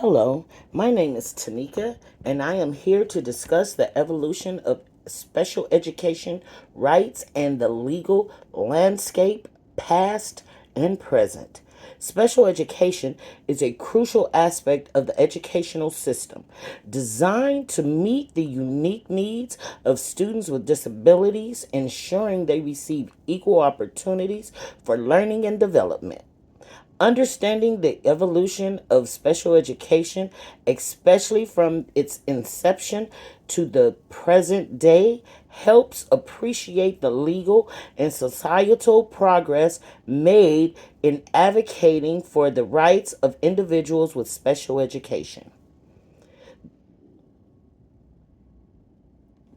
Hello, my name is Tanika, and I am here to discuss the evolution of special education rights and the legal landscape, past and present. Special education is a crucial aspect of the educational system, designed to meet the unique needs of students with disabilities, ensuring they receive equal opportunities for learning and development. Understanding the evolution of special education, especially from its inception to the present day, helps appreciate the legal and societal progress made in advocating for the rights of individuals with special education.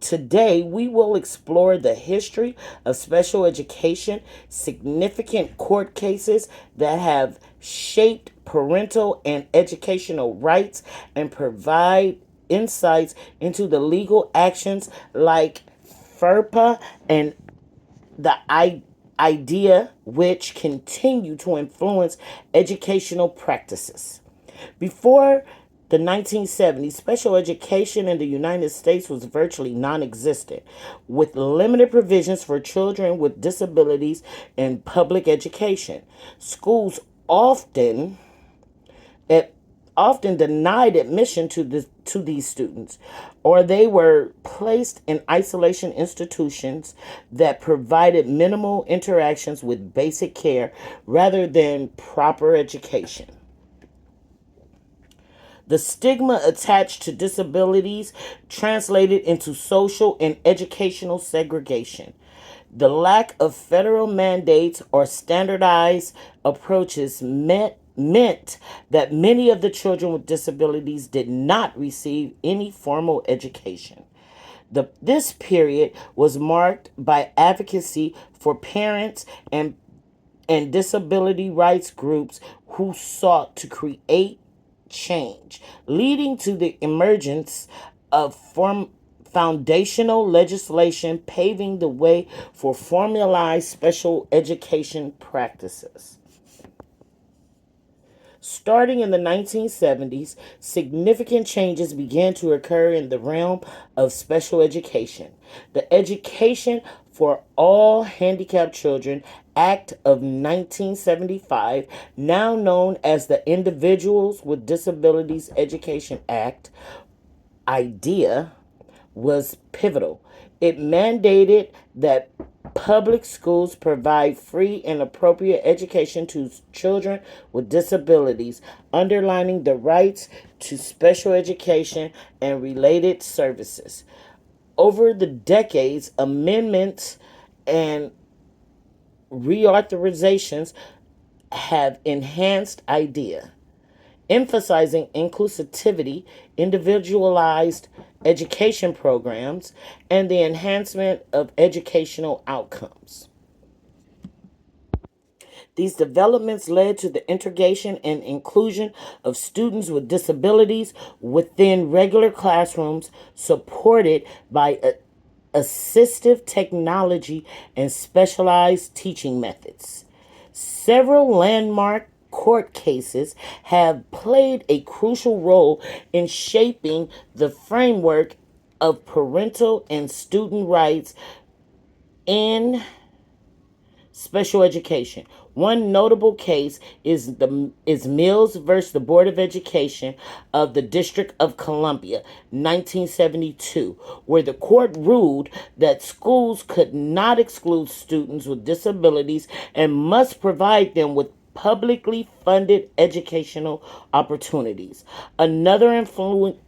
Today, we will explore the history of special education, significant court cases that have shaped parental and educational rights, and provide insights into the legal actions like FERPA and the idea which continue to influence educational practices. Before the 1970s, special education in the United States was virtually non existent, with limited provisions for children with disabilities in public education. Schools often it often denied admission to these students, or they were placed in isolation institutions that provided minimal interactions with basic care rather than proper education. The stigma attached to disabilities translated into social and educational segregation. The lack of federal mandates or standardized approaches meant that many of the children with disabilities did not receive any formal education. This period was marked by advocacy for parents and disability rights groups who sought to create change, leading to the emergence of foundational legislation paving the way for formalized special education practices. Starting in the 1970s, significant changes began to occur in the realm of special education. The Education for All Handicapped Children Act of 1975, now known as the Individuals with Disabilities Education Act, IDEA, was pivotal. It mandated that public schools provide free and appropriate education to children with disabilities, underlining the rights to special education and related services. Over the decades, amendments and reauthorizations have enhanced IDEA, emphasizing inclusivity, individualized education programs, and the enhancement of educational outcomes. These developments led to the integration and inclusion of students with disabilities within regular classrooms, supported by assistive technology and specialized teaching methods. Several landmark court cases have played a crucial role in shaping the framework of parental and student rights in special education. One notable case is Mills versus the Board of Education of the District of Columbia, 1972, where the court ruled that schools could not exclude students with disabilities and must provide them with publicly funded educational opportunities. Another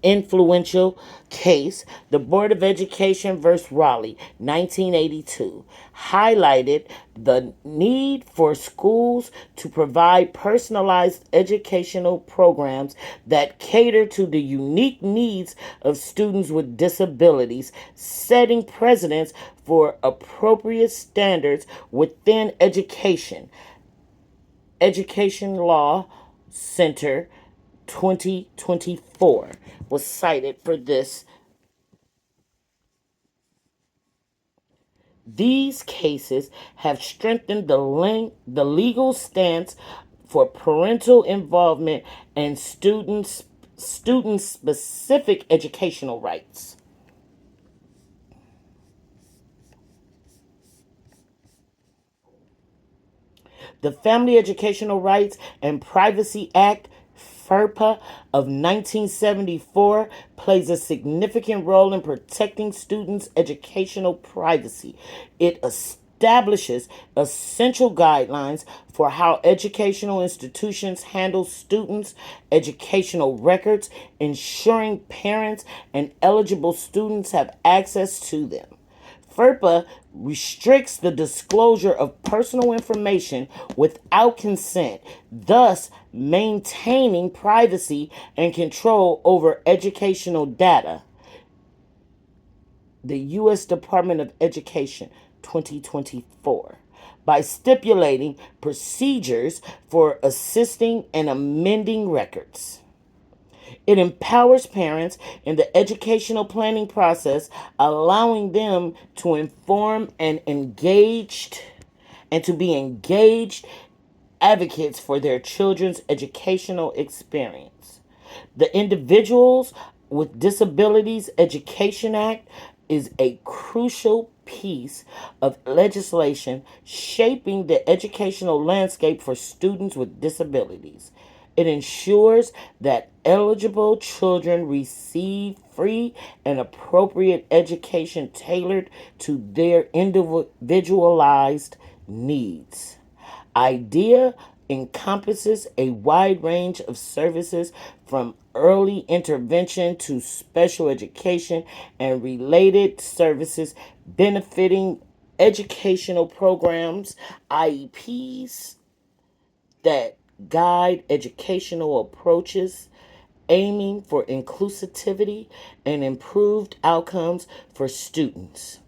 influential case, the Board of Education versus Raleigh, 1982, highlighted the need for schools to provide personalized educational programs that cater to the unique needs of students with disabilities, setting precedents for appropriate standards within education. Education Law Center 2024 was cited for this. These cases have strengthened the legal stance for parental involvement and students student-specific educational rights. The Family Educational Rights and Privacy Act, FERPA, of 1974 plays a significant role in protecting students' educational privacy. It establishes essential guidelines for how educational institutions handle students' educational records, ensuring parents and eligible students have access to them. FERPA restricts the disclosure of personal information without consent, thus maintaining privacy and control over educational data. The U.S. Department of Education, 2024, by stipulating procedures for assisting and amending records. It empowers parents in the educational planning process, allowing them to inform and to be engaged advocates for their children's educational experience. The Individuals with Disabilities Education Act is a crucial piece of legislation shaping the educational landscape for students with disabilities. It ensures that eligible children receive free and appropriate education tailored to their individualized needs. IDEA encompasses a wide range of services from early intervention to special education and related services benefiting educational programs, IEPs that guide educational approaches aiming for inclusivity and improved outcomes for students.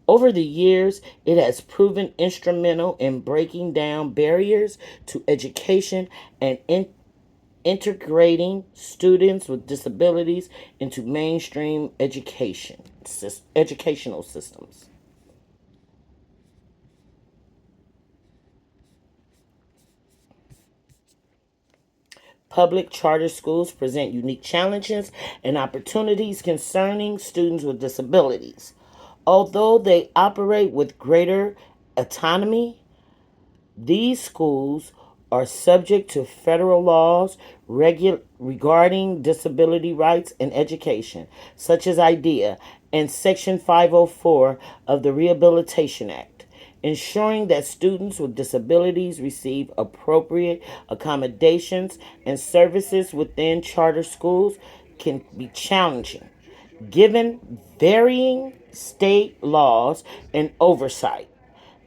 Over the years, it has proven instrumental in breaking down barriers to education and integrating students with disabilities into mainstream educational systems. Public charter schools present unique challenges and opportunities concerning students with disabilities. Although they operate with greater autonomy, these schools are subject to federal laws regarding disability rights and education, such as IDEA and Section 504 of the Rehabilitation Act, ensuring that students with disabilities receive appropriate accommodations and services within charter schools can be challenging, given varying state laws and oversight.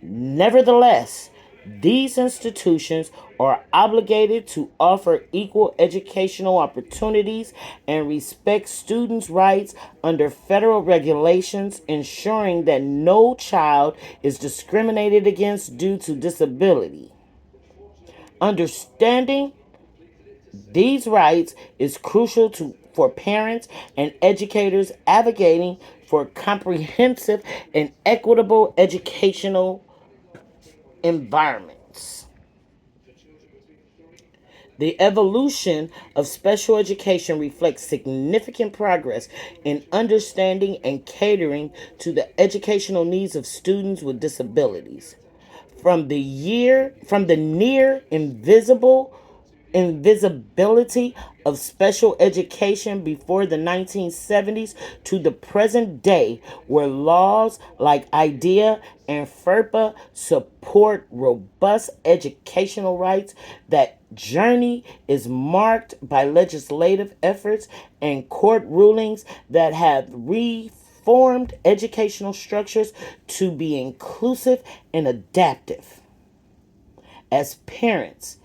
Nevertheless, these institutions are obligated to offer equal educational opportunities and respect students' rights under federal regulations, ensuring that no child is discriminated against due to disability. Understanding these rights is crucial for parents and educators advocating for comprehensive and equitable educational environments. The evolution of special education reflects significant progress in understanding and catering to the educational needs of students with disabilities. From the near invisibility of special education before the 1970s to the present day, where laws like IDEA and FERPA support robust educational rights. That journey is marked by legislative efforts and court rulings that have reformed educational structures to be inclusive and adaptive. As parents,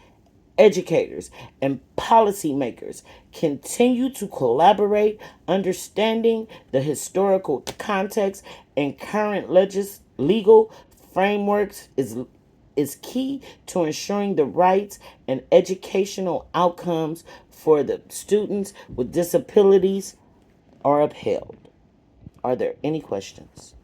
educators, and policymakers continue to collaborate, understanding the historical context and current legal frameworks is key to ensuring the rights and educational outcomes for the students with disabilities are upheld. Are there any questions?